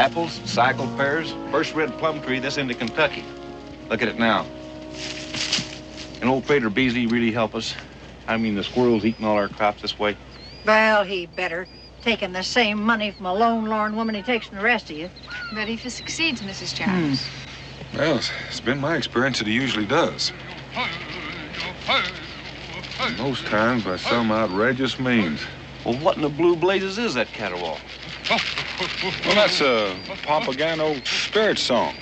Apples, cycle pears, first red plum tree this into Kentucky. Look at it now. And old Trader Beasley really help us? I mean, the squirrels eating all our crops this way. Well, he better. Taking the same money from a lone, lorn woman he takes from the rest of you. But if he succeeds, Mrs. Jones. Well, it's been my experience that he usually does. Most times by some outrageous means. Well, what in the blue blazes is that caterwaul? Well, that's a Papagano spirit song.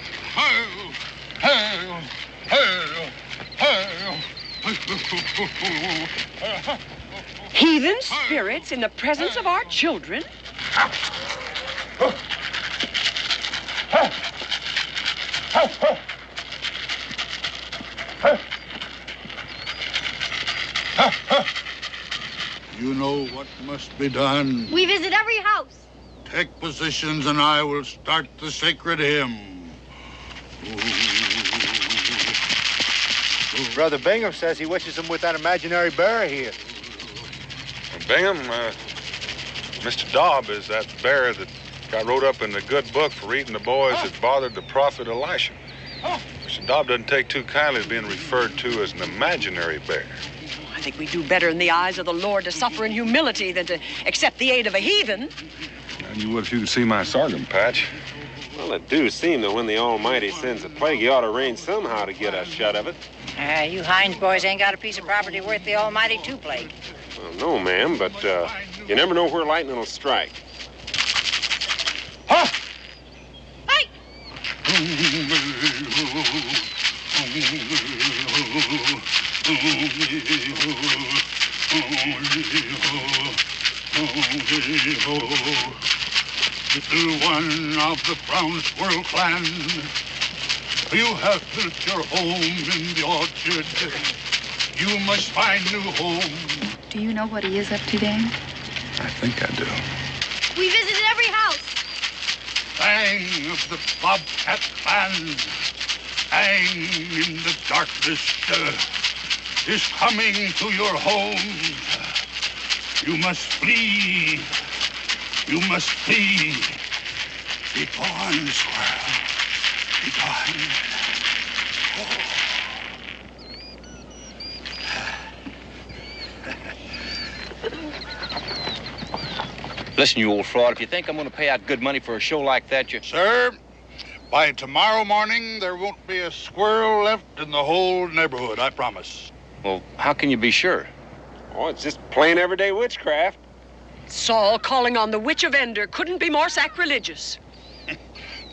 Heathen spirits in the presence of our children? You know what must be done. We visit every house. Take positions and I will start the sacred hymn. Brother Bingham says he wishes him with that imaginary bear here. Bingham, Mr. Dobb is that bear that got wrote up in the good book for eating the boys that bothered the prophet Elisha. Mr. Dobb doesn't take too kindly to being referred to as an imaginary bear. I think we do better in the eyes of the Lord to suffer in humility than to accept the aid of a heathen. And you would if you could see my sorghum patch. Well, it do seem that when the Almighty sends a plague, he ought to rain somehow to get us shut of it. You Hines boys ain't got a piece of property worth the almighty two plague. Well, no, ma'am, but you never know where lightning will strike. Hey! Little one of the brown squirrel clan, you have built your home in the orchard. You must find new home. Do you know what he is up to, Dan? I think I do. We visited every house. Bang of the bobcat band, bang in the darkness, is coming to your home. You must flee. You must flee. Be gone, squirrel. Be gone. Listen, you old fraud, if you think I'm going to pay out good money for a show like that, you... Sir, by tomorrow morning, there won't be a squirrel left in the whole neighborhood, I promise. Well, how can you be sure? Oh, it's just plain everyday witchcraft. Saul calling on the witch of Endor couldn't be more sacrilegious.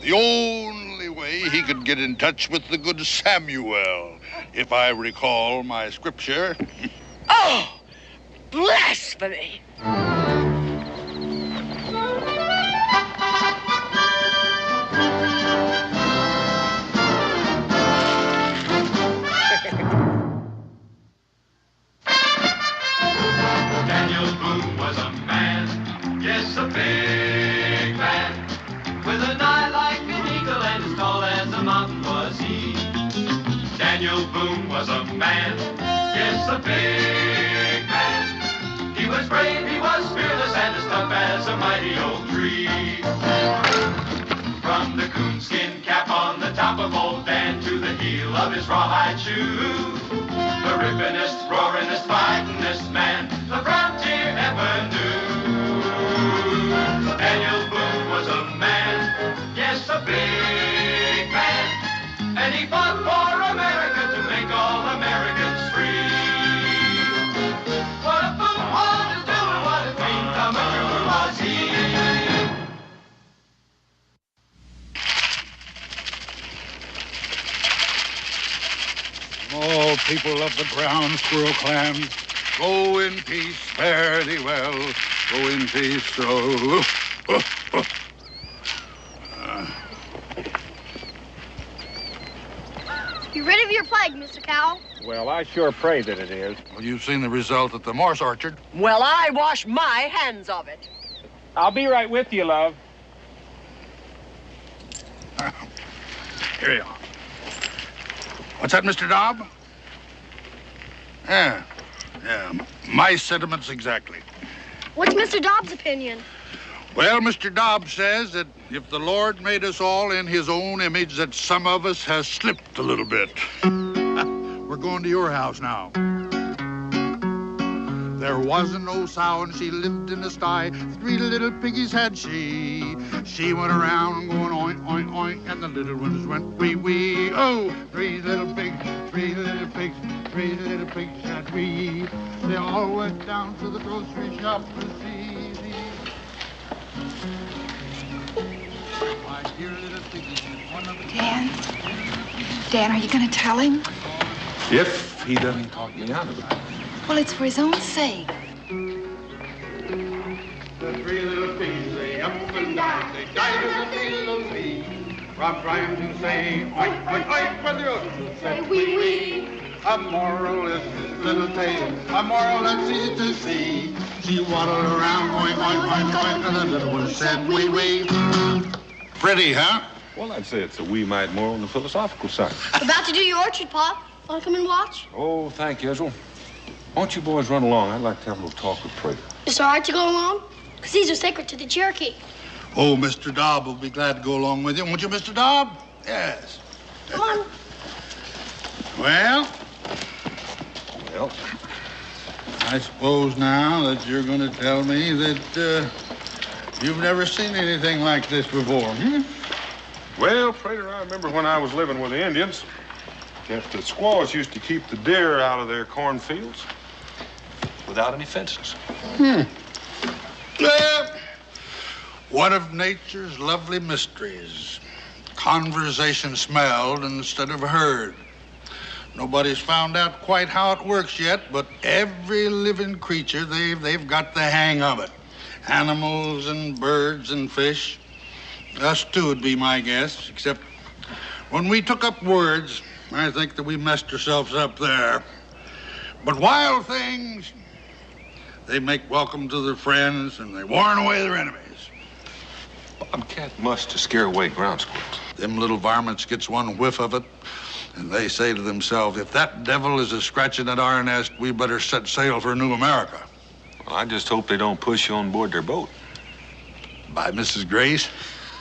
The only way he could get in touch with the good Samuel, if I recall my scripture. Oh, blasphemy! Daniel Boone was a man, yes, a big man, with an eye like an eagle and as tall as a mountain was he. Daniel Boone was a man, yes, a big man. He was brave, he was fearless, and as tough as a mighty oak tree. From the coonskin cap on the top of old Dan to the heel of his rawhide shoe, the rippinest, roaringest, fightingest man the frontier ever knew. Daniel Boone was a man, yes, a big man, and he fought for America to make all Americans free. What a Boone wanted to do and what a dream come true was he. All people of the brown squirrel clan, go in peace, fare thee well. Go in peace, You rid of your plague, Mr. Cowell? Well, I sure pray that it is. Well, you've seen the result at the Morse Orchard. Well, I wash my hands of it. I'll be right with you, love. Here you are. What's that, Mr. Dobb? Yeah, my sentiments exactly. What's Mr. Dobbs' opinion? Well, Mr. Dobbs says that if the Lord made us all in his own image, that some of us has slipped a little bit. We're going to your house now. There wasn't no sow and she lived in a sty. 3 little piggies had she. She went around going oink, oink, oink, and the little ones went wee, wee. Oh, 3 little pigs, 3 little pigs, 3 little pigs had we. They all went down to the grocery shop to see. My dear little piggies, one of the... Dan, are you going to tell him? If he doesn't talk me out of it. Well, it's for his own sake. The 3 little pigs, they up and down, they died as a little bee. Rob trying to say, oink, oink, oink, when the others said, wee, wee. A moral is this little tale, a moral that's easy to see. She waddled around, oink, oink, oink, oink, and the little one said, wee, wee. Pretty, huh? Well, I'd say it's a wee mite more on the philosophical side. About to do your orchard, Pop. Want to come and watch? Oh, thank you, Ezra. Why don't you boys run along? I'd like to have a little talk with Prater. It's all right to go along? Because these are sacred to the Cherokee. Oh, Mr. Dobb will be glad to go along with you. Won't you, Mr. Dobb? Yes. Come on. Well, I suppose now that you're going to tell me that you've never seen anything like this before, hmm? Well, Prater, I remember when I was living with the Indians, that the squaws used to keep the deer out of their cornfields without any fences. Well, one of nature's lovely mysteries. Conversation smelled instead of heard. Nobody's found out quite how it works yet, but every living creature, they've got the hang of it. Animals and birds and fish. Us too would be my guess, except when we took up words, I think that we messed ourselves up there. But wild things, they make welcome to their friends and they warn away their enemies. Bobcat must to scare away ground squirrels. Them little varmints gets one whiff of it, and they say to themselves, if that devil is a-scratching at our nest, we better set sail for New America. Well, I just hope they don't push you on board their boat. By Mrs. Grace?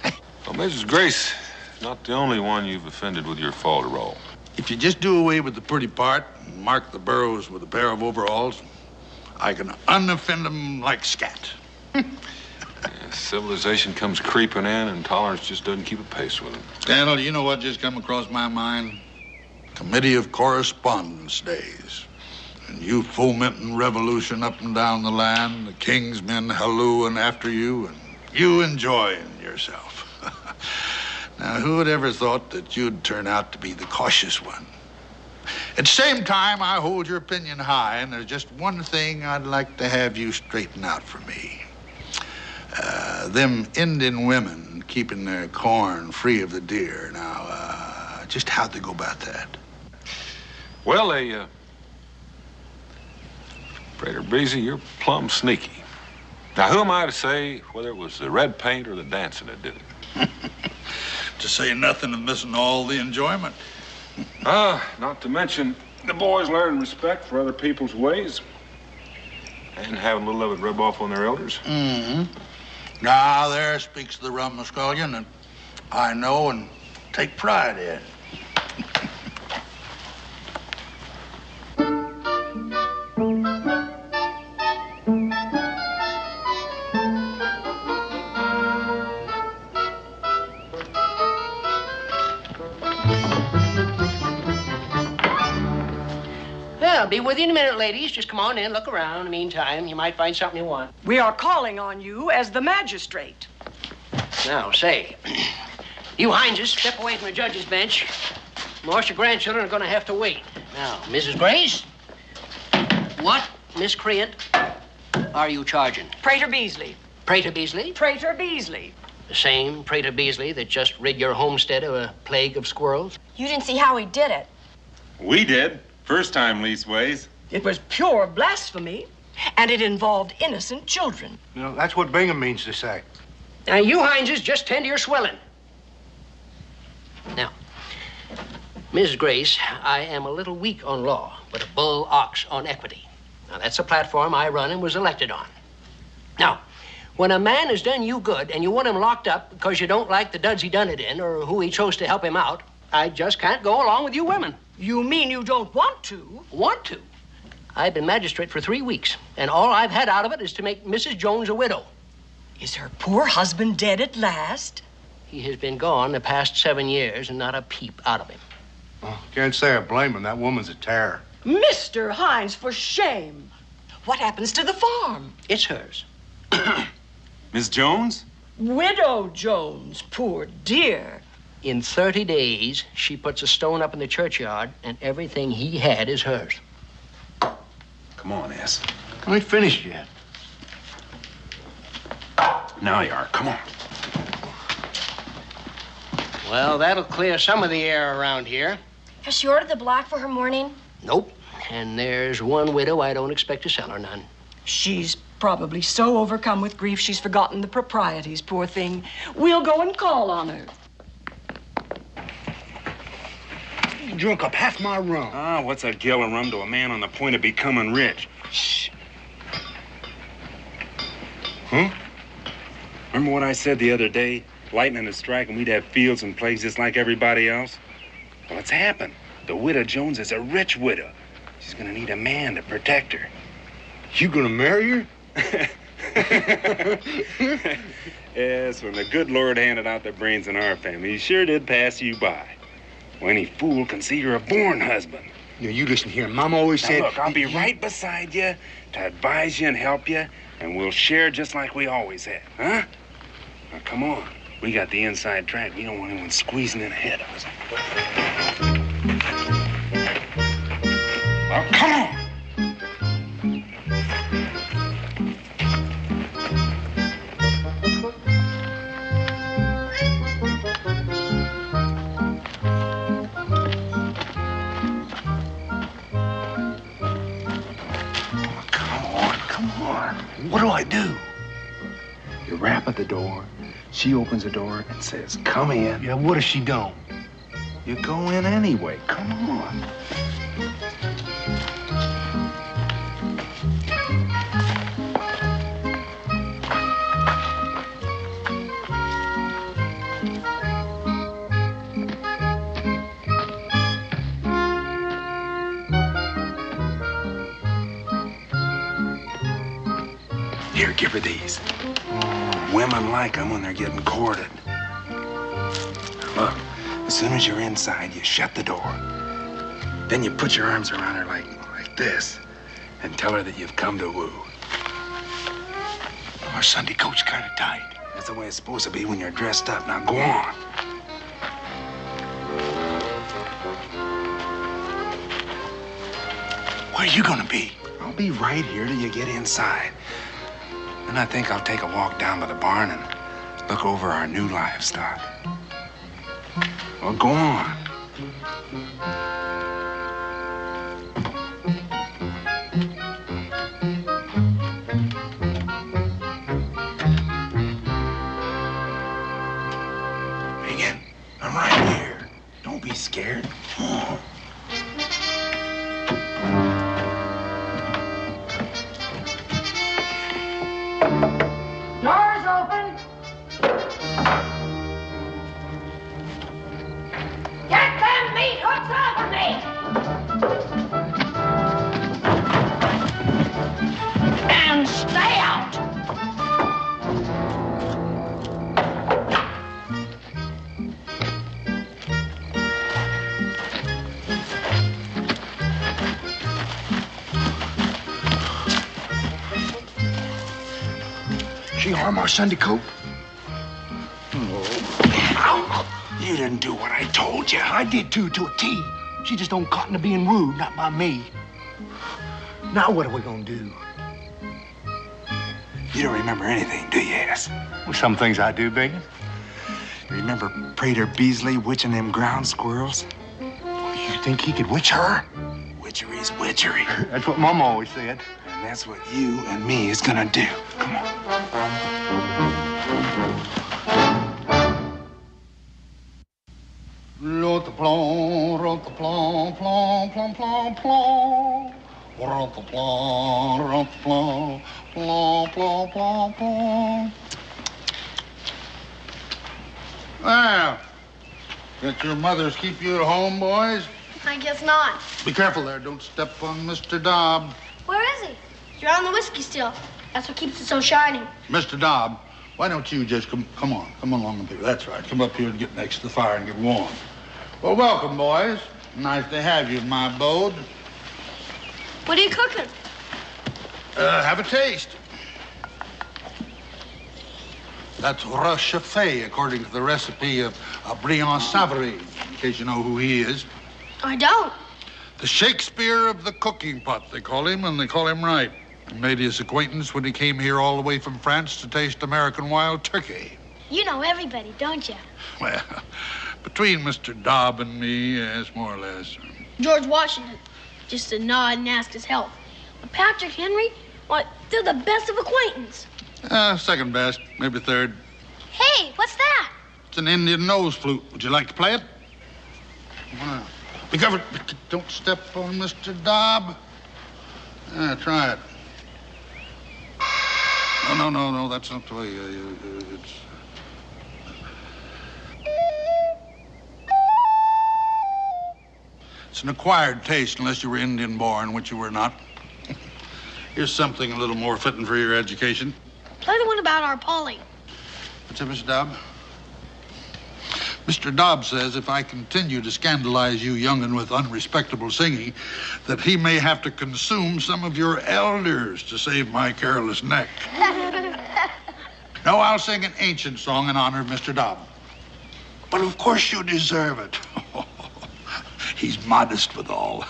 Well, Mrs. Grace is not the only one you've offended with your falderall. If you just do away with the pretty part and mark the burrows with a pair of overalls, I can unoffend them like scat. Civilization comes creeping in, and tolerance just doesn't keep a pace with it. Daniel, you know what just come across my mind? Committee of Correspondence days. And you fomenting revolution up and down the land, the king's men hallooing after you, and you enjoying yourself. Now, who would ever thought that you'd turn out to be the cautious one? At the same time, I hold your opinion high, and there's just one thing I'd like to have you straighten out for me. Them Indian women keeping their corn free of the deer. Now, just how'd they go about that? Well, Prater Beasy, you're plumb sneaky. Now, who am I to say whether it was the red paint or the dancing that did it? To say nothing of missing all the enjoyment. Not to mention the boys learn respect for other people's ways and having a little of it rub off on their elders. Mm-hmm. Now, there speaks the rumskullion that I know and take pride in. I'll be with you in a minute, ladies. Just come on in, look around. In the meantime, you might find something you want. We are calling on you as the magistrate. Now, say, you Hineses, step away from the judge's bench. Most your grandchildren are going to have to wait. Now, Mrs. Grace, what miscreant are you charging? Prater Beasley. Prater Beasley? Prater Beasley. The same Prater Beasley that just rid your homestead of a plague of squirrels? You didn't see how he did it. We did. First time, leastways. It was pure blasphemy, and it involved innocent children. You know, that's what Bingham means to say. Now, you Hineses, just tend to your swelling. Now, Mrs. Grace, I am a little weak on law, but a bull ox on equity. Now, that's a platform I run and was elected on. Now, When a man has done you good and you want him locked up because you don't like the duds he done it in or who he chose to help him out, I just can't go along with you women. You mean you don't want to? Want to? I've been magistrate for 3 weeks, and all I've had out of it is to make Mrs. Jones a widow. Is her poor husband dead at last? He has been gone the past 7 years and not a peep out of him. Oh, can't say I blame him. That woman's a terror. Mr. Hines, for shame. What happens to the farm? It's hers. Miss Jones? Widow Jones, poor dear. In 30 days, she puts a stone up in the churchyard, and everything he had is hers. Come on, S. I ain't finished yet. Now you are. Come on. Well, that'll clear some of the air around here. Has she ordered the black for her mourning? Nope. And there's one widow I don't expect to sell her none. She's probably so overcome with grief she's forgotten the proprieties, poor thing. We'll go and call on her. You drunk up half my rum. Ah, what's a gill of rum to a man on the point of becoming rich? Shh. Huh? Remember what I said the other day? Lightning is striking, we'd have fields and plagues just like everybody else. Well, it's happened. The widow Jones is a rich widow. She's gonna need a man to protect her. You gonna marry her? Yes, when the good Lord handed out the brains in our family, he sure did pass you by. Well, any fool can see you're a born husband. Yeah, you listen here. Mom always said... Now, look, I'll be right beside you to advise you and help you, and we'll share just like we always have, huh? Now, come on. We got the inside track. We don't want anyone squeezing in ahead of us. Well, come on. What do I do? You rap at the door. She opens the door and says, come in. Yeah, what if she don't? You go in anyway. Come on. Here, give her these. Women like them when they're getting courted. Look, as soon as you're inside, you shut the door. Then you put your arms around her like this and tell her that you've come to woo. Our Sunday coat's kind of tight. That's the way it's supposed to be when you're dressed up. Now go on. Where are you gonna be? I'll be right here till you get inside. Then I think I'll take a walk down by the barn and look over our new livestock. Well, go on. Megan, I'm right here. Don't be scared. Come on. Doors open. Get them meat hooks off of me. And stay out. She harm our Sunday coat? You didn't do what I told you. I did too, to a T. She just don't cotton to being rude, not by me. Now what are we gonna do? You don't remember anything, do you, Ass? Well, some things I do, Bacon. You remember Prater Beasley witching them ground squirrels? You think he could witch her? Witchery's witchery. That's what Mama always said. And that's what you and me is gonna do. Come on. Rot the plomb, plomb, plomb, plomb, plomb. Well, let your mothers keep you at home, boys? I guess not. Be careful there. Don't step on Mr. Dobb. Where is he? You're on the whiskey still. That's what keeps it so shiny. Mr. Dobb, why don't you just come along up here. That's right. Come up here and get next to the fire and get warm. Well, welcome, boys. Nice to have you in my abode. What are you cooking? Have a taste. That's Rochefort, according to the recipe of Briand Savary, in case you know who he is. I don't. The Shakespeare of the cooking pot, they call him, and they call him right. I made his acquaintance when he came here all the way from France to taste American wild turkey. You know everybody, don't you? Well, between Mr. Dobb and me, yes, more or less. George Washington, just a nod and ask his health. But Patrick Henry, why, they're the best of acquaintance. Second best, maybe third. Hey, what's that? It's an Indian nose flute. Would you like to play it? Be careful. Don't step on Mr. Dobb. Try it. No, that's not the way. It's an acquired taste unless you were Indian born, which you were not. Here's something a little more fitting for your education. Play the one about our Polly. What's up, Mr. Dobb? Mr. Dobb says if I continue to scandalize you young'un with unrespectable singing, that he may have to consume some of your elders to save my careless neck. No, I'll sing an ancient song in honor of Mr. Dobb. But of course you deserve it. He's modest withal.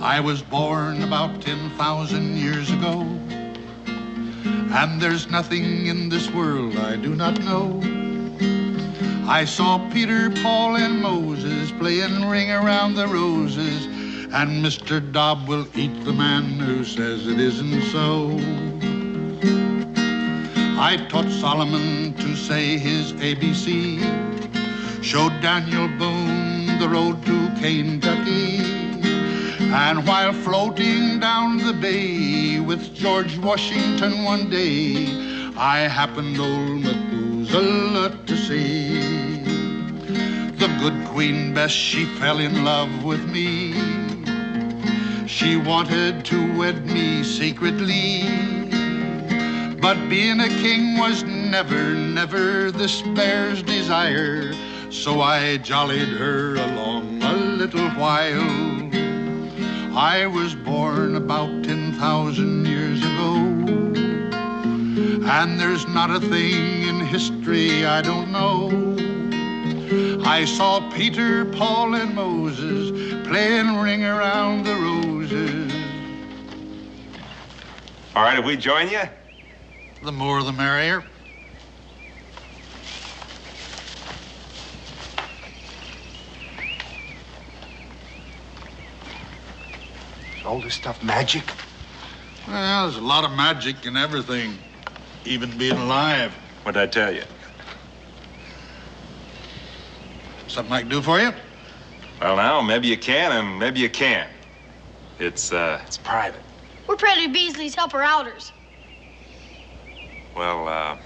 I was born about 10,000 years ago, and there's nothing in this world I do not know. I saw Peter, Paul, and Moses playing Ring Around the Roses, and Mr. Dobb will eat the man who says it isn't so. I taught Solomon to say his ABC, showed Daniel Boone the road to Kentucky, and while floating down the bay with George Washington one day, I happened old Methuselah to see. The good Queen Bess, she fell in love with me. She wanted to wed me secretly, but being a king was never this bear's desire. So I jollied her along a little while. I was born about 10,000 years ago, and there's not a thing in history I don't know. I saw Peter, Paul, and Moses playing Ring Around the Roses. All right, if we join you? The more the merrier. All this stuff magic? Well, there's a lot of magic in everything, even being alive. What'd I tell you? Something I can do for you? Well, now, maybe you can and maybe you can't. It's private. We're Predator Beasley's helper-outers. Well,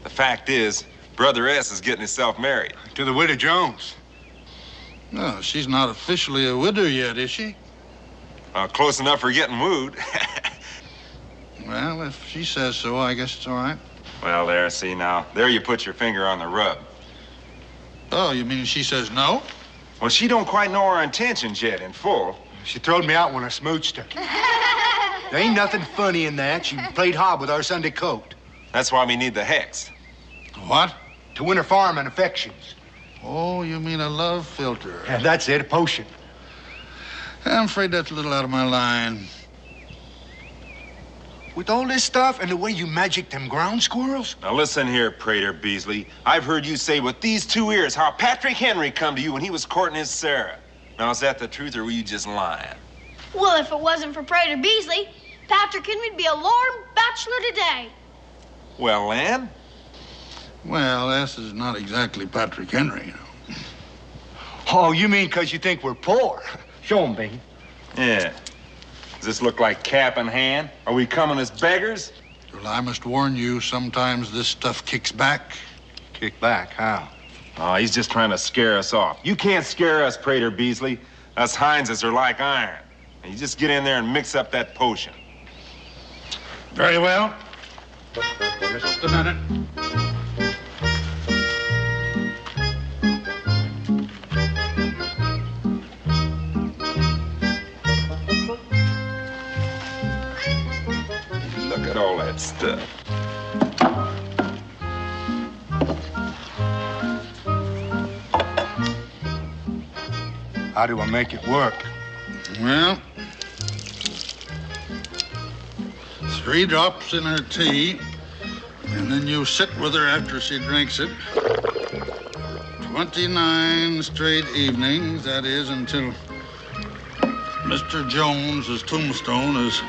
the fact is, Brother S is getting himself married. To the widow Jones. No, she's not officially a widow yet, is she? Close enough for getting wooed. Well, if she says so, I guess it's all right. Well, there, see now. There you put your finger on the rub. Oh, you mean she says no? Well, she don't quite know our intentions yet in full. She throwed me out when I smooched her. There ain't nothing funny in that. She played hob with our Sunday coat. That's why we need the hex. What? To win her farm and affections. Oh, you mean a love filter? Yeah, that's it, a potion. I'm afraid that's a little out of my line. With all this stuff and the way you magic them ground squirrels? Now listen here, Prater Beasley. I've heard you say with these two ears how Patrick Henry come to you when he was courting his Sarah. Now, is that the truth or were you just lying? Well, if it wasn't for Prater Beasley, Patrick Henry'd be a lorn bachelor today. Well, Len? Well, this is not exactly Patrick Henry, you know. Oh, you mean because you think we're poor? Show 'em, Bing. Yeah. Does this look like cap in hand? Are we coming as beggars? Well, I must warn you, sometimes this stuff kicks back. Kick back, how? Oh, he's just trying to scare us off. You can't scare us, Prater Beasley. Us Hineses are like iron. You just get in there and mix up that potion. Very well. Just a minute. Look at all that stuff. How do I make it work? Well, 3 drops in her tea, and then you sit with her after she drinks it. 29 straight evenings, that is, until Mr. Jones's tombstone is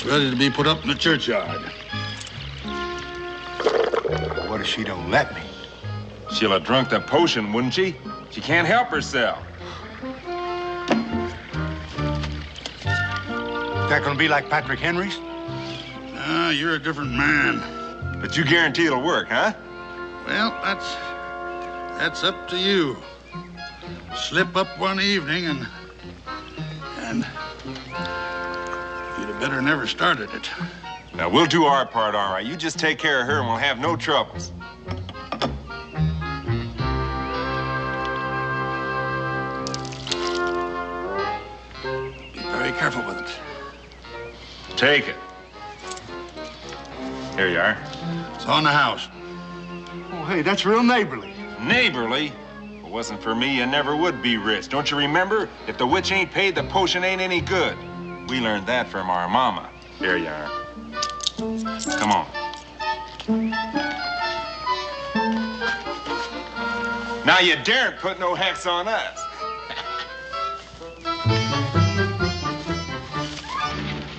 ready to be put up in the churchyard. What if she don't let me? She'll have drunk the potion, wouldn't she? She can't help herself. Is that gonna be like Patrick Henry's? Ah, you're a different man. But you guarantee it'll work, huh? Well, that's up to you. Slip up one evening and you'd have better never started it. Now, we'll do our part, all right. You just take care of her and we'll have no troubles. Be very careful with it. Take it. Here you are. It's on the house. Oh, hey, that's real neighborly. Neighborly? If it wasn't for me, you never would be rich. Don't you remember? If the witch ain't paid, the potion ain't any good. We learned that from our mama. Here you are. Come on. Now you daren't put no hex on us.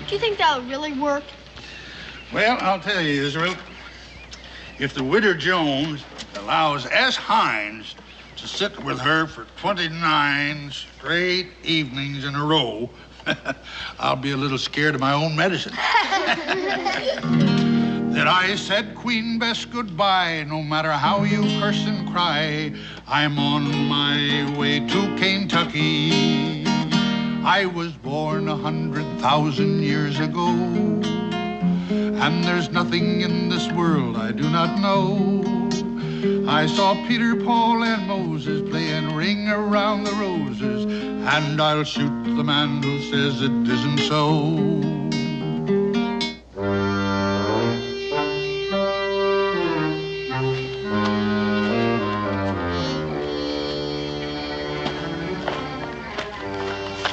Do you think that would really work? Well, I'll tell you, Israel. If the widow Jones allows S. Hines to sit with her for 29 straight evenings in a row, I'll be a little scared of my own medicine. That I said Queen Bess goodbye, no matter how you curse and cry. I'm on my way to Kentucky. I was born 100,000 years ago, and there's nothing in this world I do not know. I saw Peter, Paul, and Moses playing Ring Around the Roses, and I'll shoot the man who says it isn't so.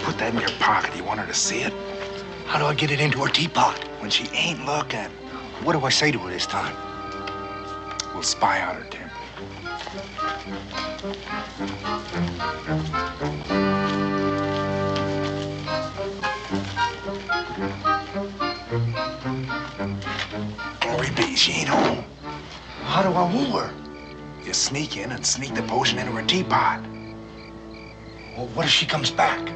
Put that in your pocket. You want her to see it? How do I get it into her teapot when she ain't looking? What do I say to her this time? We'll spy out her temper. Glory be, she ain't home. How do I woo her? You sneak in and sneak the potion into her teapot. Well, what if she comes back?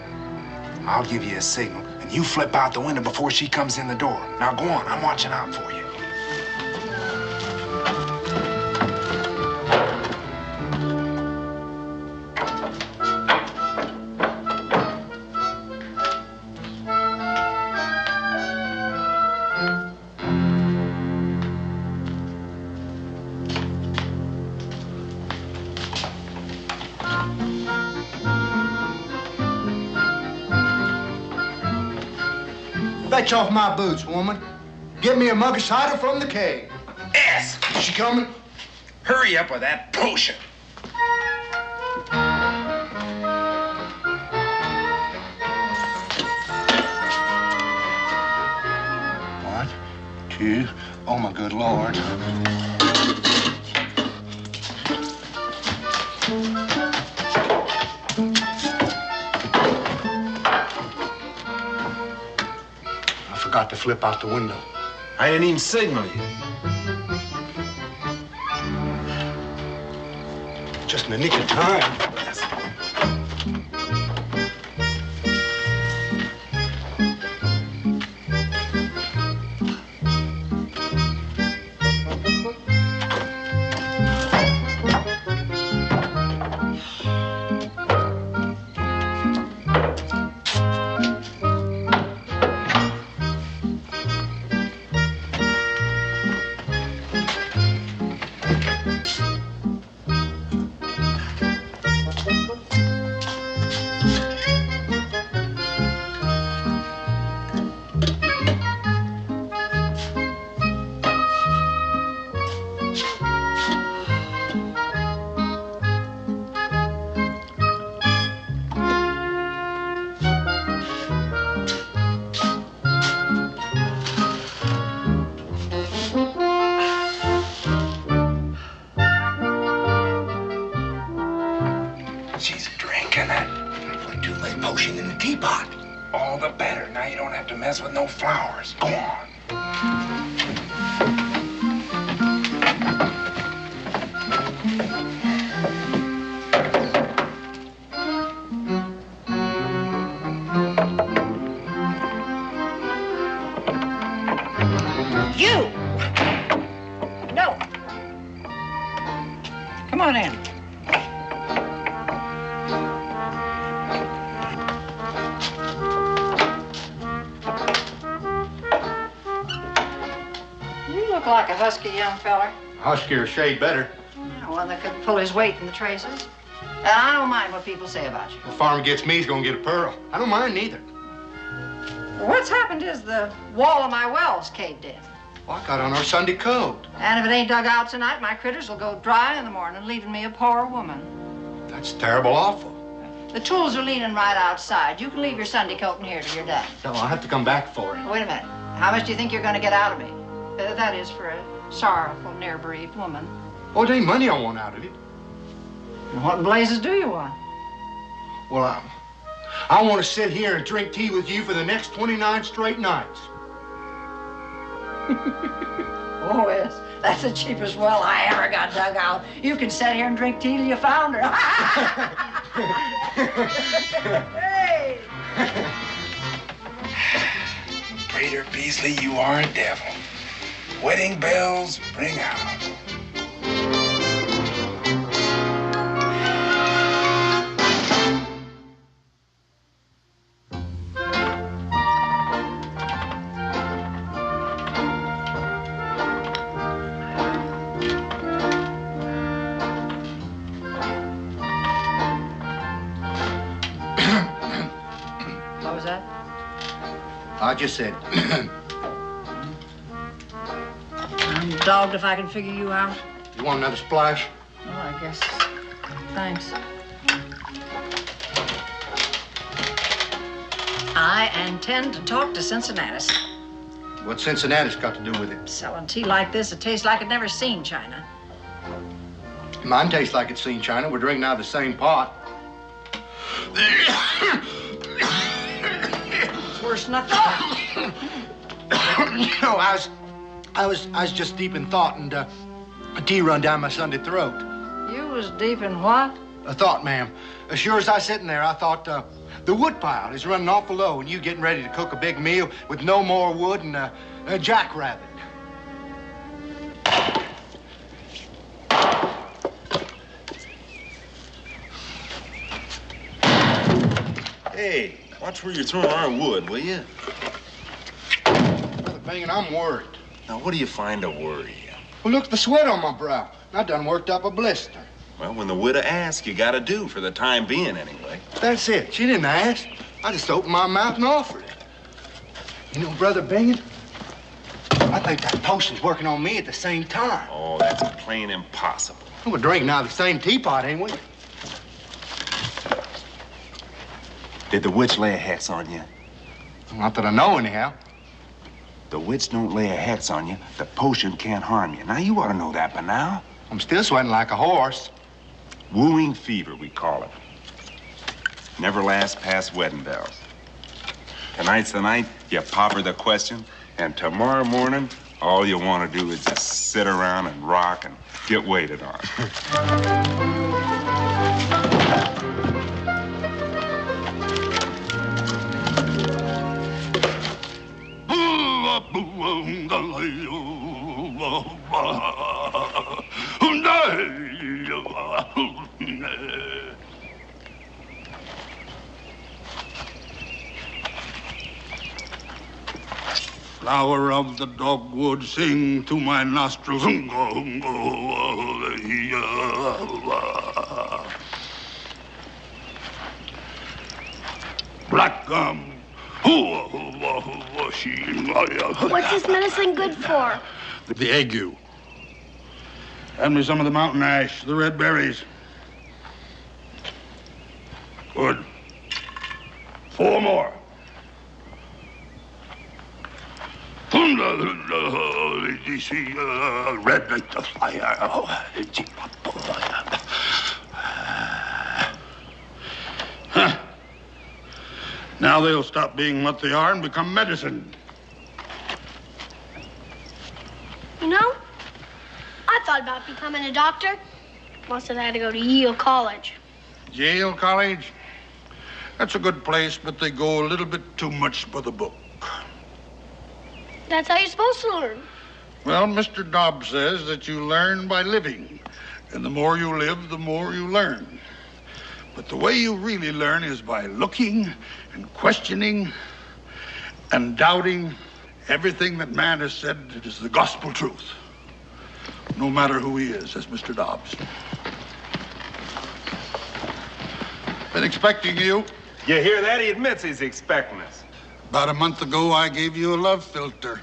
I'll give you a signal, and you flip out the window before she comes in the door. Now go on, I'm watching out for you. Fetch off my boots, woman. Get me a mug of cider from the keg. Yes. Is she coming? Hurry up with that potion. 1, 2. Oh, my good Lord. I forgot to flip out the window. I didn't even signal you. Just in the nick of time. She's drinking it. Put too much potion in the teapot. All the better. Now you don't have to mess with no flowers. Go on. You! No. Come on in. You look like a husky young feller. Huskier a shade better. Yeah, one that could pull his weight in the traces. And I don't mind what people say about you. The farmer gets me, he's gonna get a pearl. I don't mind neither. What's happened is the wall of my well's caved in. Well, I got on our Sunday code. And if it ain't dug out tonight, my critters will go dry in the morning, leaving me a poor woman. That's terrible awful. The tools are leaning right outside. You can leave your Sunday coat in here till you're done. So I'll have to come back for it. Wait a minute. How much do you think you're going to get out of me? That is for a sorrowful, near-bereaved woman. Oh, it ain't money I want out of you. And what in blazes do you want? Well, I want to sit here and drink tea with you for the next 29 straight nights. Oh, yes. That's the cheapest well I ever got dug out. You can sit here and drink tea till you found her. Hey! Prater Beasley, you are a devil. Wedding bells ring out. What was that? I just said. I'm dogged if I can figure you out. You want another splash? Well, I guess. Thanks. I intend to talk to Cincinnati. What's Cincinnati's got to do with it? Selling tea like this, it tastes like it never seen China. Mine tastes like it's seen China. We're drinking out of the same pot. It's worse than I thought. No, I was just deep in thought, and a tea run down my Sunday throat. You was deep in what? A thought, ma'am. As sure as I sitting there, I thought the wood pile is running awful low, and you getting ready to cook a big meal with no more wood and a jackrabbit. Hey, watch where you're throwing our wood, will you? Brother Bingin, I'm worried. Now, what do you find to worry you? Well, look at the sweat on my brow. I done worked up a blister. Well, when the widow asks, you gotta do, for the time being, anyway. That's it. She didn't ask. I just opened my mouth and offered it. You know, Brother Bingin, I think that potion's working on me at the same time. Oh, that's plain impossible. We're drinking out of the same teapot, ain't we? Did the witch lay a hex on you? Not that I know, anyhow. The witch don't lay a hex on you. The potion can't harm you. Now, you ought to know that by now. I'm still sweating like a horse. Wooing fever, we call it. Never lasts past wedding bells. Tonight's the night you pop her the question, and tomorrow morning, all you want to do is just sit around and rock and get waited on. Flower of the dogwood, sing to my nostrils. Black gum. What's this medicine good for? The ague. Hand me some of the mountain ash, the red berries. Good. 4 more. Red like the fire. Huh. Now they'll stop being what they are and become medicine. You know, I thought about becoming a doctor. Must have had to go to Yale College. Yale College? That's a good place, but they go a little bit too much for the book. That's how you're supposed to learn. Well, Mr. Dobbs says that you learn by living. And the more you live, the more you learn. But the way you really learn is by looking and questioning and doubting everything that man has said is the gospel truth. No matter who he is, says Mr. Dobbs. Been expecting you. You hear that? He admits he's expecting us. About a month ago, I gave you a love filter.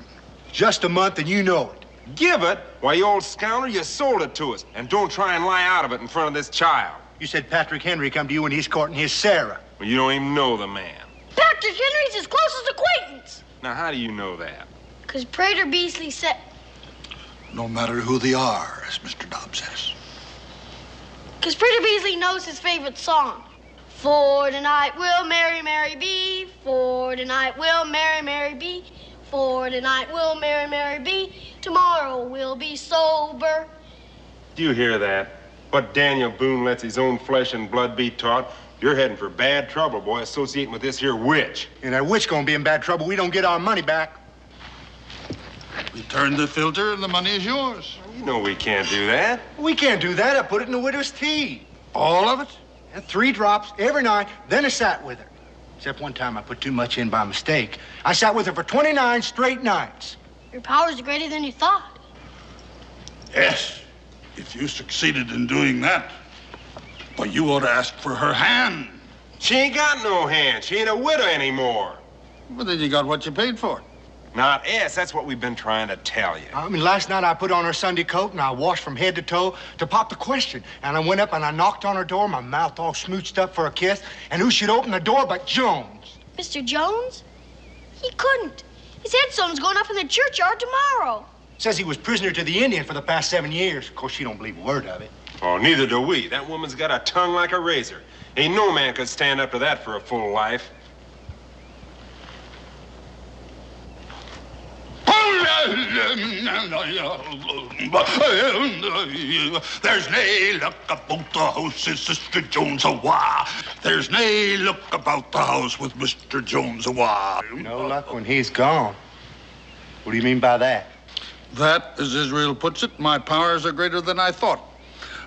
Just a month and you know it. Give it? Why, you old scoundrel, you sold it to us. And don't try and lie out of it in front of this child. You said Patrick Henry come to you when he's courting his Sarah. Well, you don't even know the man. Patrick Henry's his closest acquaintance. Now, how do you know that? Because Prater Beasley said... No matter who they are, as Mr. Dobbs says. Because Prater Beasley knows his favorite song. For tonight we'll merry, merry be. For tonight we'll merry, merry be. For tonight we'll merry, merry be. Tomorrow we'll be sober. Do you hear that? What Daniel Boone lets his own flesh and blood be taught? You're heading for bad trouble, boy, associating with this here witch. And that witch gonna be in bad trouble. We don't get our money back. Return the filter and the money is yours. You know we can't do that. We can't do that. I put it in the widow's tea. All of it? And 3 drops every night, then I sat with her. Except one time I put too much in by mistake. I sat with her for 29 straight nights. Your powers are greater than you thought. Yes, if you succeeded in doing that. But you ought to ask for her hand. She ain't got no hand. She ain't a widow anymore. Well, then you got what you paid for. Not us. That's what we've been trying to tell you. I mean, last night I put on her Sunday coat and I washed from head to toe to pop the question. And I went up and I knocked on her door, my mouth all smooched up for a kiss. And who should open the door but Jones? Mr. Jones? He couldn't. His headstone's going up in the churchyard tomorrow. Says he was prisoner to the Indian for the past 7 years. Of course, she don't believe a word of it. Oh, neither do we. That woman's got a tongue like a razor. Ain't no man could stand up to that for a full life. There's nae luck about the house, says Sister Jones awa. There's nae luck about the house with Mr. Jones awa. No luck when he's gone. What do you mean by that? That, as Israel puts it, my powers are greater than I thought.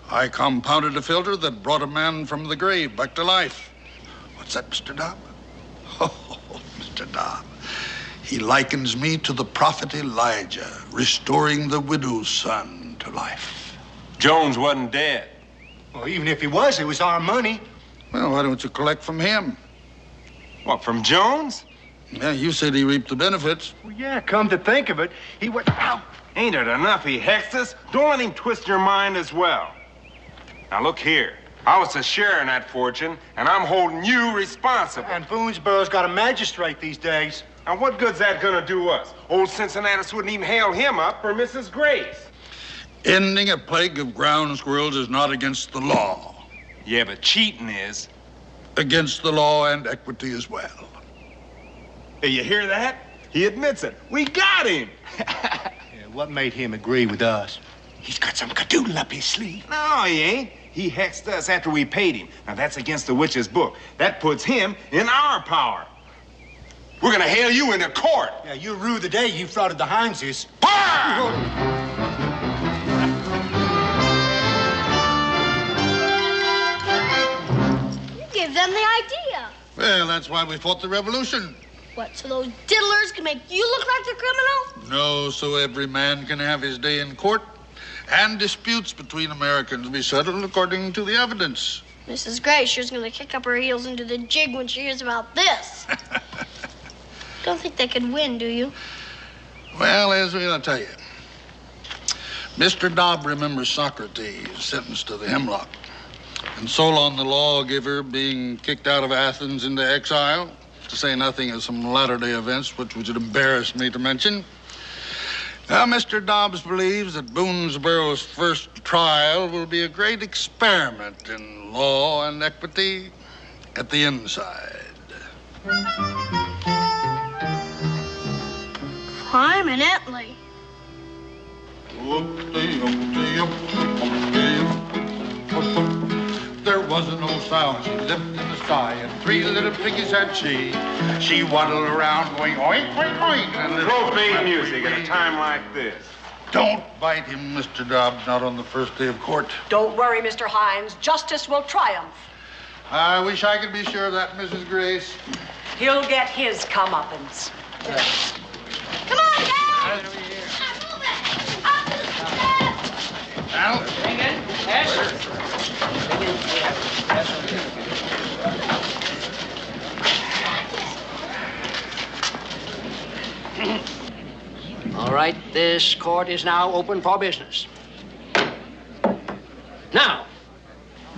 I compounded a filter that brought a man from the grave back to life. What's that, Mr. Dobb? Oh, Mr. Dobb. He likens me to the prophet Elijah, restoring the widow's son to life. Jones wasn't dead. Well, even if he was, it was our money. Well, why don't you collect from him? What, from Jones? Yeah, you said he reaped the benefits. Well, yeah, come to think of it, he went out. Ain't it enough he hexed us? Don't let him twist your mind as well. Now, look here. I was a share in that fortune, and I'm holding you responsible. And Boonesboro's got a magistrate these days. Now, what good's that gonna do us? Old Cincinnatus wouldn't even hail him up for Mrs. Grace. Ending a plague of ground squirrels is not against the law. Yeah, but cheating is. Against the law and equity as well. Hey, you hear that? He admits it. We got him. Yeah, what made him agree with us? He's got some cadoodle up his sleeve. No, he ain't. He hexed us after we paid him. Now, that's against the witch's book. That puts him in our power. We're gonna hail you into court. Yeah, you rue the day you frauded the Hineses. You gave them the idea. Well, that's why we fought the revolution. What, so those diddlers can make you look like the criminal? No, so every man can have his day in court, and disputes between Americans be settled according to the evidence. Mrs. Gray sure's gonna kick up her heels into the jig when she hears about this. Don't think they could win, do you? Well, Ezra, I'll tell you. Mr. Dobb remembers Socrates sentenced to the hemlock, and Solon the lawgiver being kicked out of Athens into exile, to say nothing of some latter-day events which would embarrass me to mention. Now, Mr. Dobbs believes that Boonesboro's first trial will be a great experiment in law and equity at the inside. Prominently. There was an old sow, she lived in the sky, and 3 little piggies had she. She waddled around going oink, oink, oink. And Profane music at a time like this. Don't bite him, Mr. Dobbs, not on the first day of court. Don't worry, Mr. Hines. Justice will triumph. I wish I could be sure of that, Mrs. Grace. He'll get his comeuppance. Come on, Dad! Al? Bring in. Yes. All right, this court is now open for business. Now,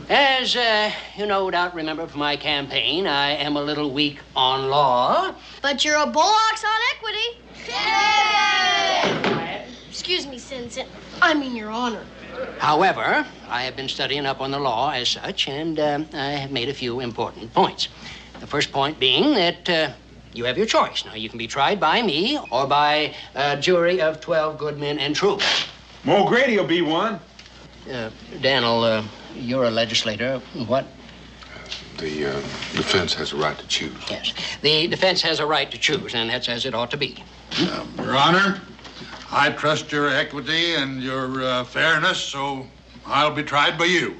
as you no doubt remember from my campaign, I am a little weak on law. But you're a bullocks on equity. Yay! Excuse me, I mean, Your Honor. However, I have been studying up on the law as such, and I have made a few important points. The first point being that you have your choice. Now, you can be tried by me or by a jury of 12 good men and true. O'Grady will be one. Daniel, you're a legislator. What? The defense has a right to choose. Yes. The defense has a right to choose, and that's as it ought to be. Your Honor, I trust your equity and your fairness, so I'll be tried by you.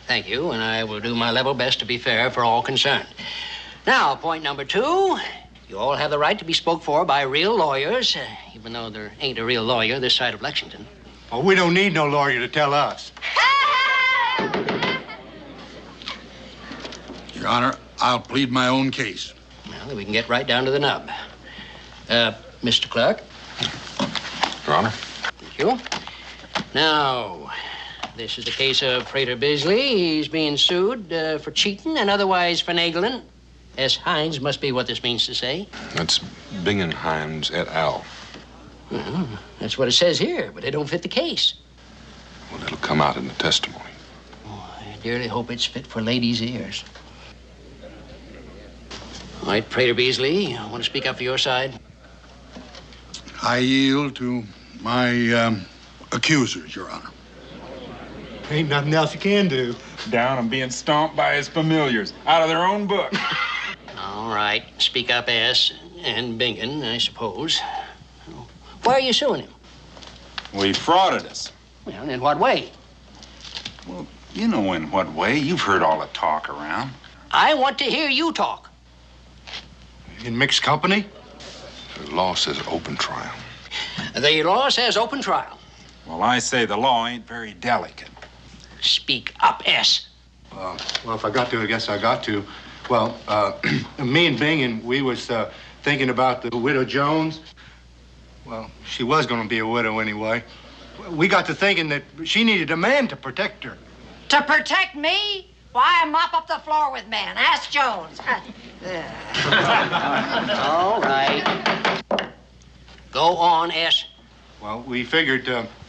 Thank you, and I will do my level best to be fair for all concerned. Now, point number 2. You all have the right to be spoke for by real lawyers, even though there ain't a real lawyer this side of Lexington. Oh, we don't need no lawyer to tell us. Your Honor, I'll plead my own case. Well, then we can get right down to the nub. Mr. Clerk. Your Honor. Thank you. Now, this is the case of Frater Bisley. He's being sued for cheating and otherwise finagling. S. Hines must be what this means to say. That's Bing & Hines et al. Well, that's what it says here, but it don't fit the case. Well, it'll come out in the testimony. Oh, I dearly hope it's fit for ladies' ears. All right, Frater Beasley, you want to speak up for your side? I yield to my accusers, Your Honor. Ain't nothing else you can do. Down and being stomped by his familiars, out of their own book. All right, speak up, S. And Bingen, I suppose. Why are you suing him? Well, he frauded us. Well, in what way? Well, you know in what way. You've heard all the talk around. I want to hear you talk. In mixed company? The law says open trial. The law says open trial. Well, I say the law ain't very delicate. Speak up, S. Well, if I got to, I guess I got to. Well, me and Bingen, we was thinking about the widow Jones. Well, she was going to be a widow anyway. We got to thinking that she needed a man to protect her. To protect me? Why, I mop up the floor with men. Ask Jones. All right. Go on, S. Well, we figured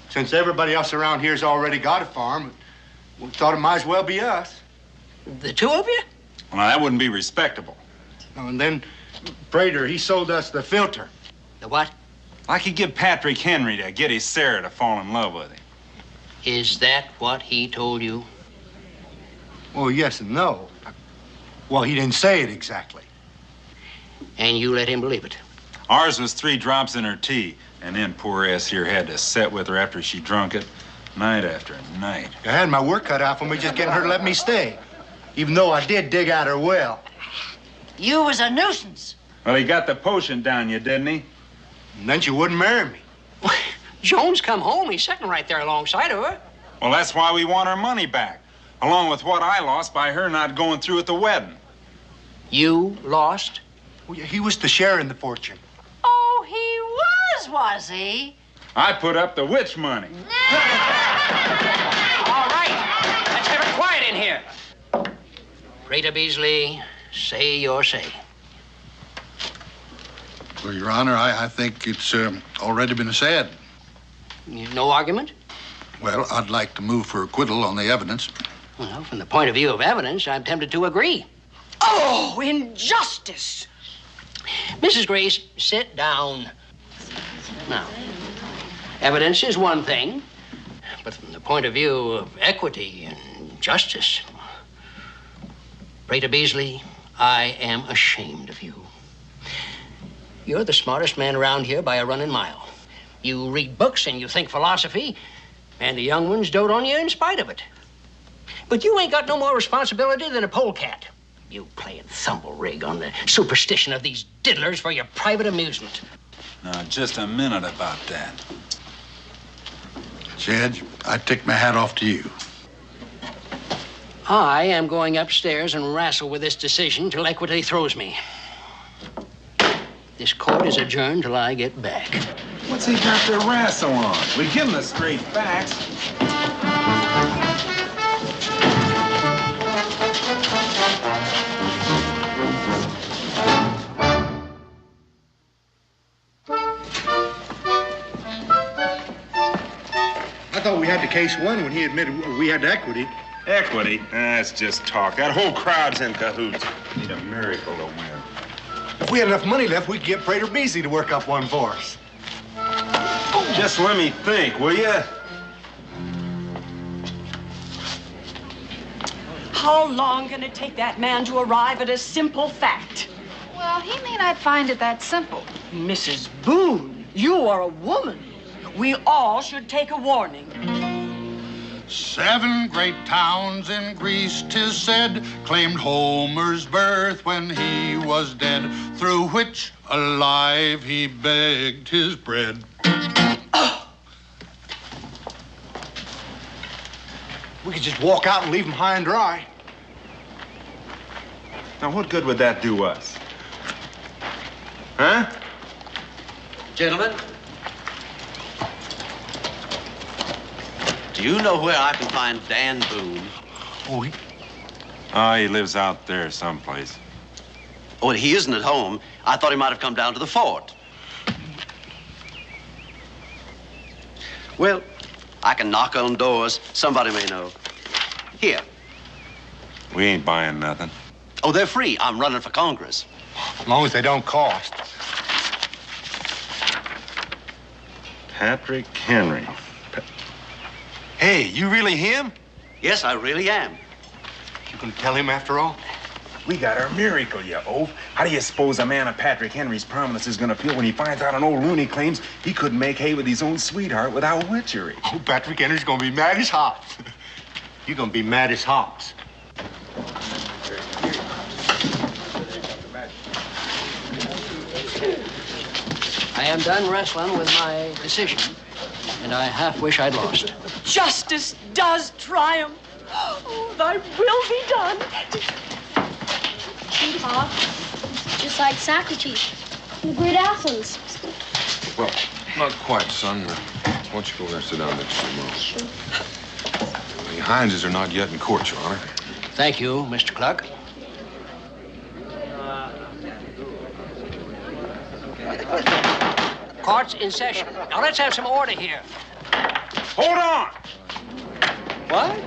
since everybody else around here's already got a farm, we thought it might as well be us. The two of you? Well, now, that wouldn't be respectable. And then Prater, he sold us the filter. The what? I could give Patrick Henry to get his Sarah to fall in love with him. Is that what he told you? Well, yes and no. Well, he didn't say it exactly. And you let him believe it. Ours was 3 drops in her tea, and then poor ass here had to sit with her after she drunk it, night after night. I had my work cut out for me just getting her to let me stay, even though I did dig out her well. You was a nuisance. Well, he got the potion down you, didn't he? And then she wouldn't marry me. Jones come home. He's sitting right there alongside of her. Well, that's why we want our money back, along with what I lost by her not going through with the wedding. You lost? Well, he was the share in the fortune. Oh, he was he? I put up the witch money. All right. Let's have it quiet in here. Rita Beasley, say your say. Well, Your Honor, I think it's already been said. No argument? Well, I'd like to move for acquittal on the evidence. Well, from the point of view of evidence, I'm tempted to agree. Oh, injustice! Mrs. Grace, sit down. Now, evidence is one thing, but from the point of view of equity and justice, Rita Beasley, I am ashamed of you. You're the smartest man around here by a running mile. You read books and you think philosophy, and the young ones dote on you in spite of it. But you ain't got no more responsibility than a polecat. You playing thumble rig on the superstition of these diddlers for your private amusement. Now, just a minute about that. Judge, I take my hat off to you. I am going upstairs and wrestle with this decision till equity throws me. This court is adjourned till I get back. What's he got to wrestle on? We give him the straight facts. I thought we had the case won when he admitted we had equity. Equity? That's just talk. That whole crowd's in cahoots. Need a miracle to win. If we had enough money left, we'd get Prater Beasley to work up one for us. Just let me think, will you? How long can it take that man to arrive at a simple fact? Well, he may not find it that simple. Mrs. Boone, you are a woman. We all should take a warning. 7 great towns in Greece, 'tis said, claimed Homer's birth when he was dead, through which alive he begged his bread. We could just walk out and leave him high and dry. Now, what good would that do us? Huh? Gentlemen, do you know where I can find Dan Boone? Oh, he lives out there someplace. Oh, he isn't at home. I thought he might have come down to the fort. Well, I can knock on doors. Somebody may know. Here. We ain't buying nothing. Oh, they're free. I'm running for Congress. As long as they don't cost. Patrick Henry. Hey, you really him? Yes, I really am. You gonna tell him after all? We got our miracle, you oaf. How do you suppose a man of Patrick Henry's prominence is gonna feel when he finds out an old loony claims he couldn't make hay with his own sweetheart without witchery? Oh, Patrick Henry's gonna be mad as hops. You're gonna be mad as hops. I am done wrestling with my decision, and I half wish I'd lost. Justice does triumph. Oh, thy will be done. Pop, just like Socrates, the great Athens. Well, not quite, son. Why don't you go there and sit down next to your mom? Sure. The Hineses are not yet in court, Your Honor. Thank you, Mr. Clark. Court's in session. Now let's have some order here. Hold on! What?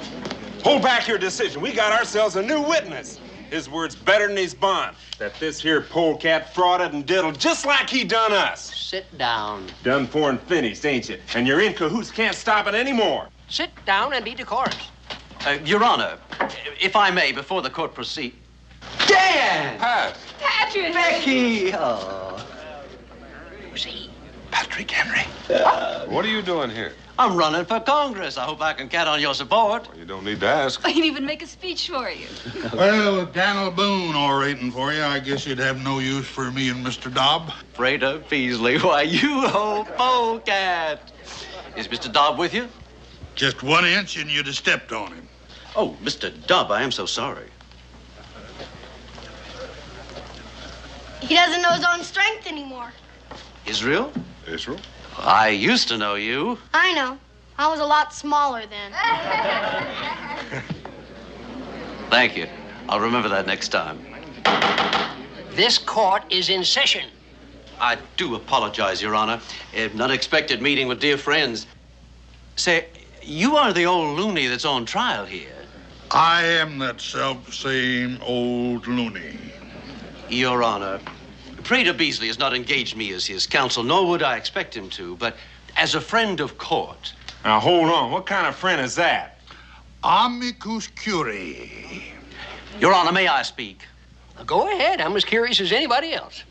Hold back your decision. We got ourselves a new witness. His word's better than his bond. That this here polecat frauded and diddled just like he done us. Sit down. Done for and finished, ain't you? And you're in cahoots, can't stop it anymore. Sit down and be decorous. Your Honor, if I may, before the court proceed. Dan! Pat! Patrick! Becky! Oh. Who's he? Patrick Henry. What are you doing here? I'm running for Congress. I hope I can count on your support. Well, you don't need to ask. I can even make a speech for you. Well, with Daniel Boone orating for you, I guess you'd have no use for me and Mr. Dobb. Frater Beasley, why, you old polecat. Is Mr. Dobb with you? Just 1 inch and you'd have stepped on him. Oh, Mr. Dobb, I am so sorry. He doesn't know his own strength anymore. Israel? Israel? I used to know you. I know. I was a lot smaller then. Thank you. I'll remember that next time. This court is in session. I do apologize, Your Honor. An unexpected meeting with dear friends. Say, you are the old loony that's on trial here. I am that self-same old loony. Your Honor, Prater Beasley has not engaged me as his counsel, nor would I expect him to, but as a friend of court. Now, hold on. What kind of friend is that? Amicus curiae. Your Honor, may I speak? Go ahead. I'm as curious as anybody else.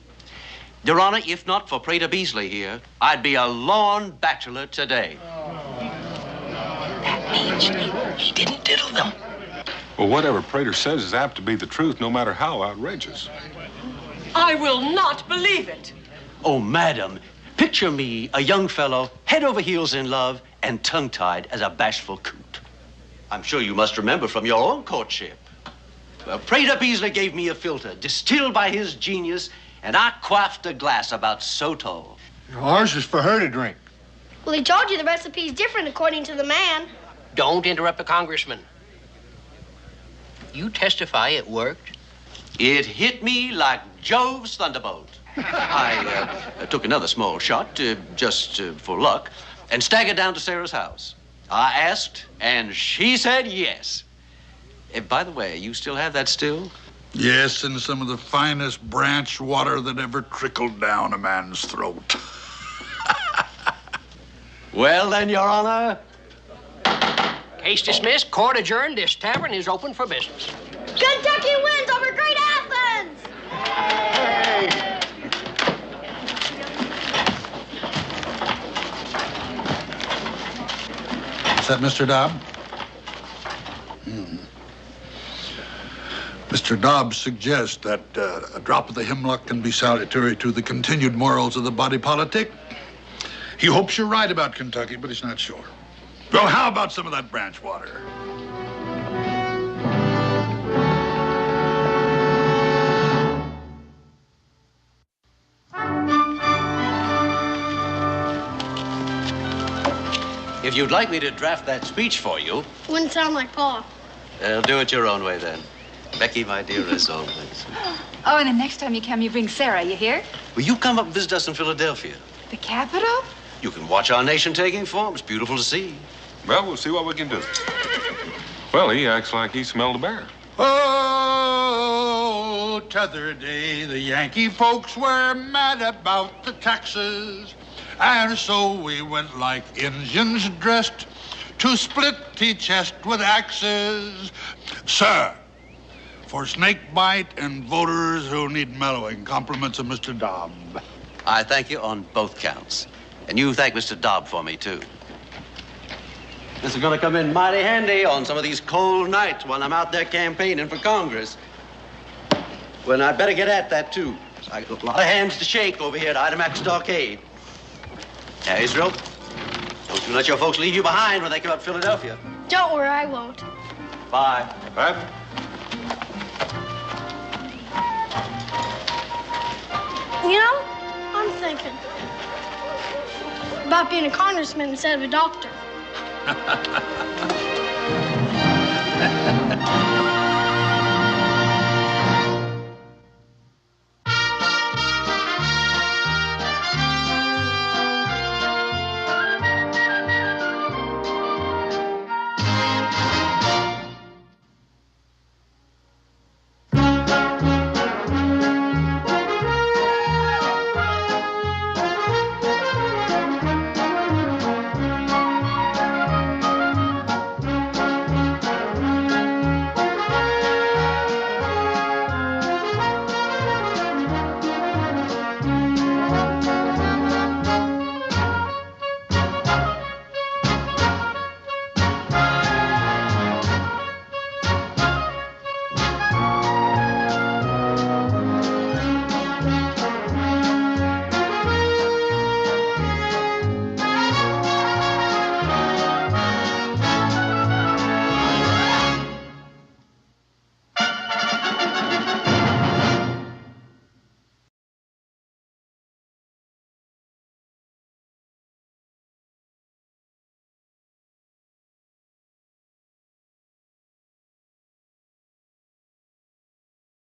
Your Honor, if not for Prater Beasley here, I'd be a lorn bachelor today. That means he didn't diddle them. Well, whatever Prater says is apt to be the truth, no matter how outrageous. I will not believe it. Oh, madam, picture me, a young fellow, head over heels in love, and tongue-tied as a bashful coot. I'm sure you must remember from your own courtship. Prater Beasley gave me a filter, distilled by his genius, and I quaffed a glass about so tall. Ours is for her to drink. Well, he told you the recipe's different according to the man. Don't interrupt the congressman. You testify it worked? It hit me like Jove's thunderbolt. I took another small shot, just for luck, and staggered down to Sarah's house. I asked, and she said yes. By the way, you still have that still? Yes, and some of the finest branch water that ever trickled down a man's throat. Well, then, Your Honor. Case dismissed. Court adjourned. This tavern is open for business. Kentucky wins over Great Athens! Hey! Is that Mr. Dobb? Mr. Dobbs suggests that a drop of the hemlock can be salutary to the continued morals of the body politic. He hopes you're right about Kentucky, but he's not sure. Well, how about some of that branch water? If you'd like me to draft that speech for you, Wouldn't sound like Pa. do it your own way then. Becky, my dear, as always. Oh, and the next time you come, you bring Sarah, you hear? Will you come up and visit us in Philadelphia? The capital? You can watch our nation taking form. It's beautiful to see. Well, we'll see what we can do. Well, he acts like he smelled a bear. Oh, t'other day, the Yankee folks were mad about the taxes. And so we went like Injuns dressed to split the chest with axes. Sir, for snake bite and voters who need mellowing, compliments of Mr. Dobb. I thank you on both counts. And you thank Mr. Dobb for me, too. This is going to come in mighty handy on some of these cold nights when I'm out there campaigning for Congress. Well, I'd better get at that, too. I got a lot of hands to shake over here at Idamak Stockade. Now, Israel, don't you let your folks leave you behind when they come up to Philadelphia. Don't worry, I won't. Bye. Pat? You know, I'm thinking about being a congressman instead of a doctor.